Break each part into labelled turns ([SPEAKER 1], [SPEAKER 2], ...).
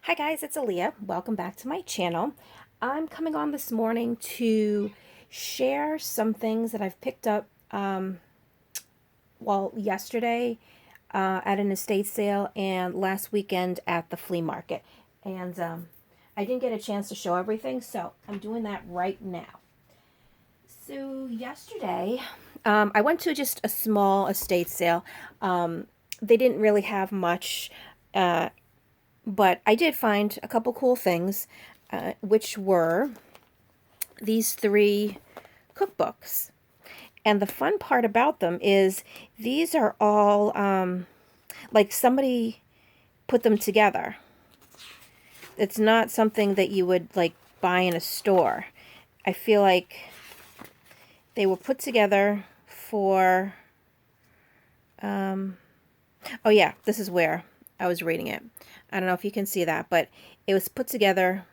[SPEAKER 1] Hi guys, it's Aaliyah. Welcome back to my channel. I'm coming on this morning to share some things that I've picked up yesterday at an estate sale and last weekend at the flea market. And I didn't get a chance to show everything, so I'm doing that right now. So yesterday, I went to just a small estate sale. They didn't really have much. But I did find a couple cool things, which were these three cookbooks. And the fun part about them is these are all like somebody put them together. It's not something that you would like buy in a store. I feel like they were put together for, oh yeah, this is where I was reading it. I don't know if you can see that, but it was put together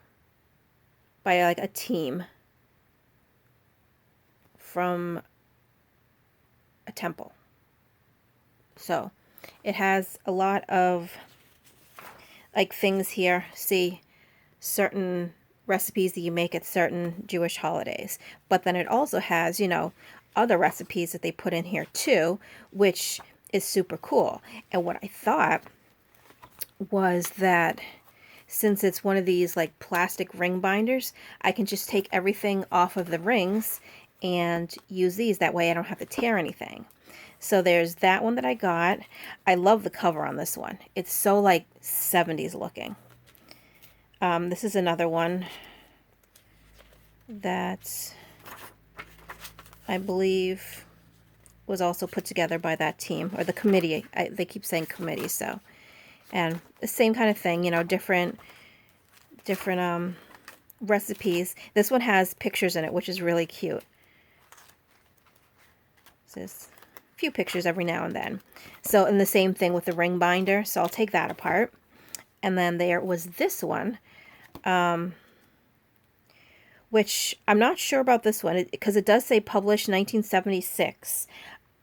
[SPEAKER 1] by like a team from a temple. So it has a lot of like things here. See, certain recipes that you make at certain Jewish holidays. But then it also has, other recipes that they put in here too, which is super cool. And what I thought was that since it's one of these like plastic ring binders, I can just take everything off of the rings and use these. That way I don't have to tear anything. So there's that one that I got. I love the cover on this one. It's so like 70s looking. This is another one that I believe was also put together by that team or the committee. They keep saying committee, so. And the same kind of thing, different recipes. This one has pictures in it, which is really cute. There's a few pictures every now and then. So, and the same thing with the ring binder. So I'll take that apart. And then there was this one, which I'm not sure about this one because it does say published 1976,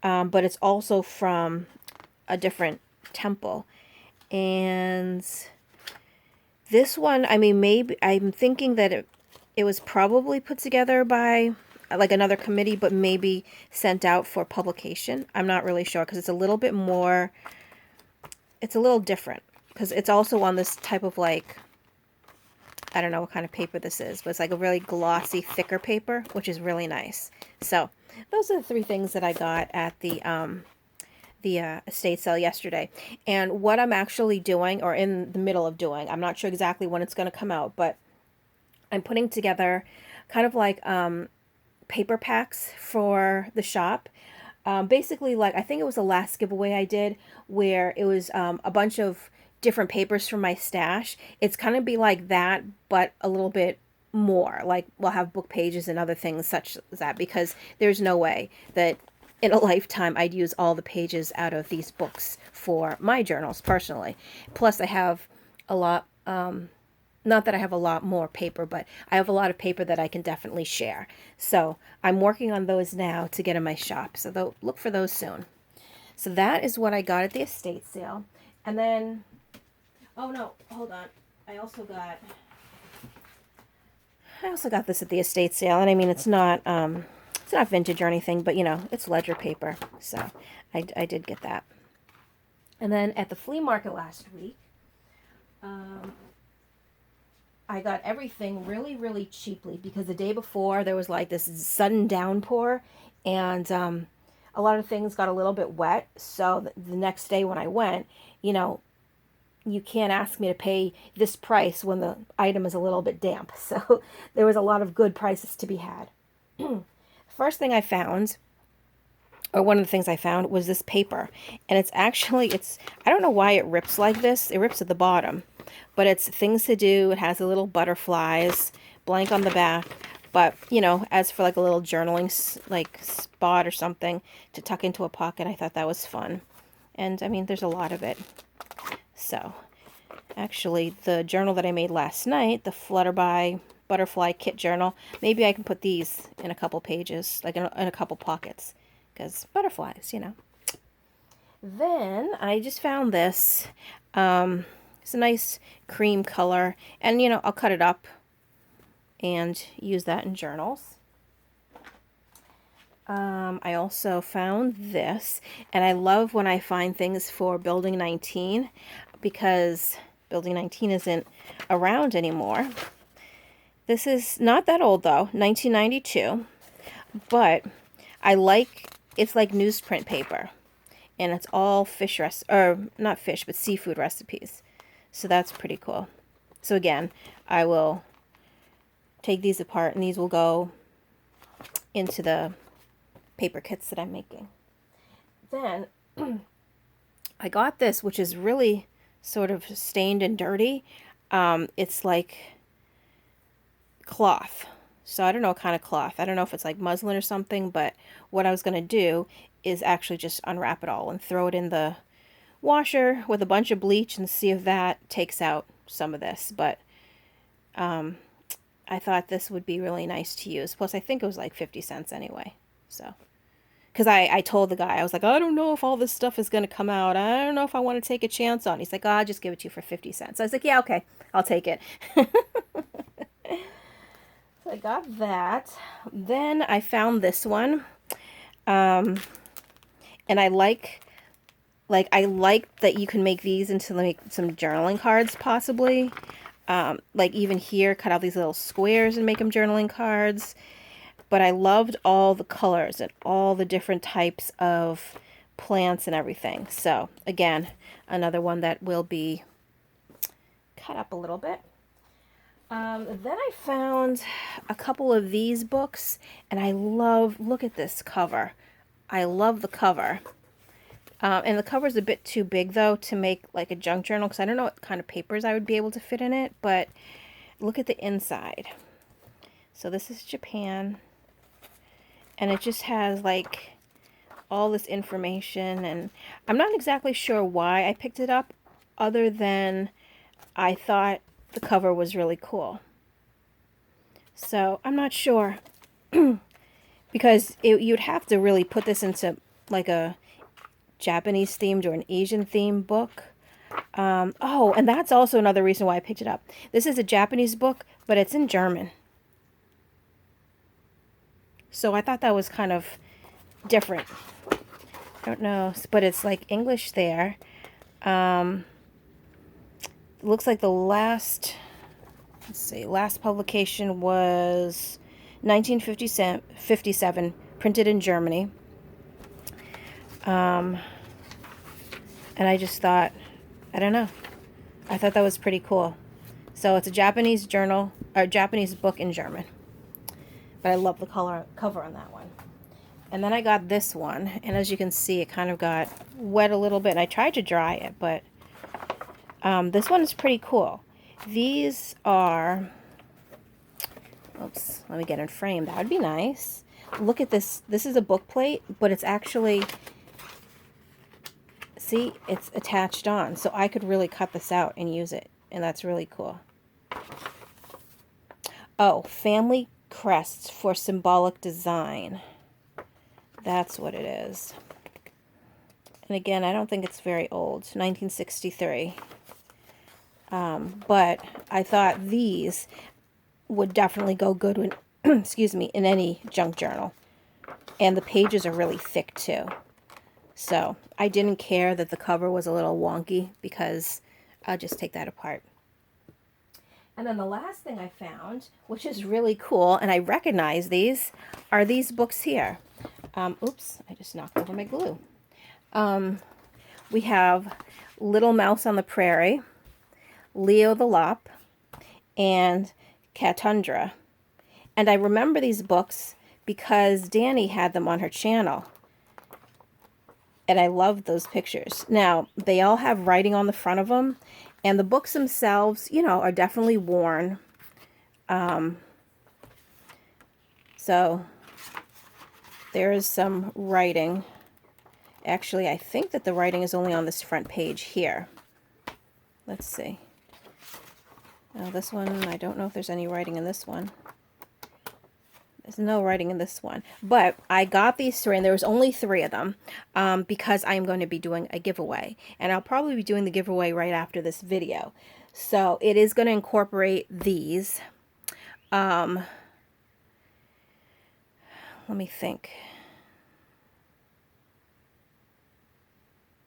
[SPEAKER 1] but it's also from a different temple. And this one, I mean, maybe I'm thinking that it was probably put together by like another committee, but maybe sent out for publication. I'm not really sure because it's a little bit more, it's a little different because it's also on this type of like, I don't know what kind of paper this is, but it's like a really glossy, thicker paper, which is really nice. So those are the three things that I got at the estate sale yesterday. And what I'm actually doing, or in the middle of doing, I'm not sure exactly when it's going to come out, but I'm putting together kind of like paper packs for the shop. Basically, like I think it was the last giveaway I did where it was a bunch of different papers from my stash. It's kind of be like that, but a little bit more. Like we'll have book pages and other things such as that because there's no way that in a lifetime I'd use all the pages out of these books for my journals personally. Plus I have a lot, not that I have a lot more paper, but I have a lot of paper that I can definitely share. So I'm working on those now to get in my shop. So look for those soon. So that is what I got at the estate sale. And then, oh no, hold on. I also got this at the estate sale. And I mean, it's not vintage or anything, but it's ledger paper. So I did get that. And then at the flea market last week, I got everything really, really cheaply because the day before there was like this sudden downpour and a lot of things got a little bit wet. So the next day when I went, you can't ask me to pay this price when the item is a little bit damp. So there was a lot of good prices to be had. First thing I found, or one of the things I found, was this paper. And I don't know why it rips like this. It rips at the bottom. But it's things to do. It has the little butterflies, blank on the back. But, as for like a little journaling like spot or something to tuck into a pocket, I thought that was fun. And, I mean, there's a lot of it. So, actually, the journal that I made last night, the Flutterby Butterfly Kit Journal, maybe I can put these in a couple pages, like in a couple pockets, because butterflies. Then I just found this. It's a nice cream color, and you know, I'll cut it up and use that in journals. I also found this, and I love when I find things for Building 19 because Building 19 isn't around anymore. This is not that old though, 1992, but it's like newsprint paper, and it's all fish or not fish, but seafood recipes. So that's pretty cool. So again, I will take these apart, and these will go into the paper kits that I'm making. Then I got this, which is really sort of stained and dirty. It's like cloth. So I don't know what kind of cloth. I don't know if it's like muslin or something, but what I was going to do is actually just unwrap it all and throw it in the washer with a bunch of bleach and see if that takes out some of this. But I thought this would be really nice to use. Plus, I think it was like 50 cents anyway. So, because I told the guy, I was like, I don't know if all this stuff is going to come out. I don't know if I want to take a chance on it. He's like, oh, I'll just give it to you for 50 cents. I was like, yeah, okay, I'll take it. So I got that. Then I found this one. And I like that you can make these into like some journaling cards possibly. Like even here, cut out these little squares and make them journaling cards. But I loved all the colors and all the different types of plants and everything. So again, another one that will be cut up a little bit. Then I found a couple of these books, and look at this cover. I love the cover. And the cover's a bit too big though to make like a junk journal, because I don't know what kind of papers I would be able to fit in it, but look at the inside. So this is Japan, and it just has like all this information, and I'm not exactly sure why I picked it up other than I thought the cover was really cool. So I'm not sure because you'd have to really put this into like a Japanese themed or an Asian themed book. Oh, and that's also another reason why I picked it up. This is a Japanese book, but it's in German. So I thought that was kind of different. I don't know, but it's like English there. It looks like the last publication was 1957, printed in Germany. And I just thought, I don't know, I thought that was pretty cool. So it's a Japanese journal, or Japanese book in German. But I love the cover on that one. And then I got this one, and as you can see, it kind of got wet a little bit. And I tried to dry it, but this one is pretty cool. These are, oops, let me get in frame. That would be nice. Look at this. This is a book plate, but it's actually, see, it's attached on. So I could really cut this out and use it, and that's really cool. Oh, family crests for symbolic design. That's what it is. And again, I don't think it's very old, 1963. But I thought these would definitely go good in, excuse me, in any junk journal. And the pages are really thick too. So I didn't care that the cover was a little wonky because I'll just take that apart. And then the last thing I found, which is really cool, and I recognize these, are these books here. Oops, I just knocked over my glue. We have Little Mouse on the Prairie, Leo the Lop, and Catundra. And I remember these books because Danny had them on her channel. And I loved those pictures. Now, they all have writing on the front of them. And the books themselves, you know, are definitely worn. So there is some writing. Actually, I think that the writing is only on this front page here. Let's see. Now this one, I don't know if there's any writing in this one. There's no writing in this one. But I got these three, and there was only three of them, because I'm going to be doing a giveaway. And I'll probably be doing the giveaway right after this video. So it is going to incorporate these. Let me think.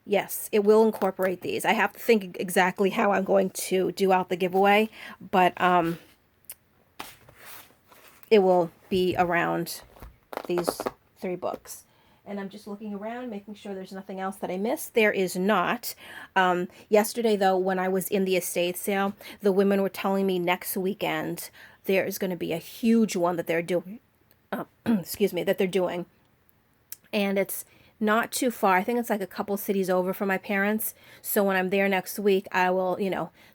[SPEAKER 1] Yes, it will incorporate these. I have to think exactly how I'm going to do out the giveaway, but it will be around these three books. And I'm just looking around, making sure there's nothing else that I missed. There is not. Yesterday, though, when I was in the estate sale, the women were telling me next weekend there is going to be a huge one that they're doing. Excuse me, that they're doing. And it's not too far. I think it's like a couple cities over from my parents. So when I'm there next week, I will,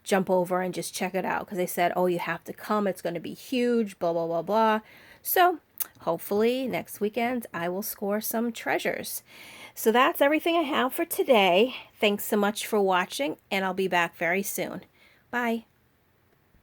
[SPEAKER 1] jump over and just check it out. Because they said, oh, you have to come. It's going to be huge, blah, blah, blah, blah. So hopefully next weekend, I will score some treasures. So that's everything I have for today. Thanks so much for watching, and I'll be back very soon. Bye.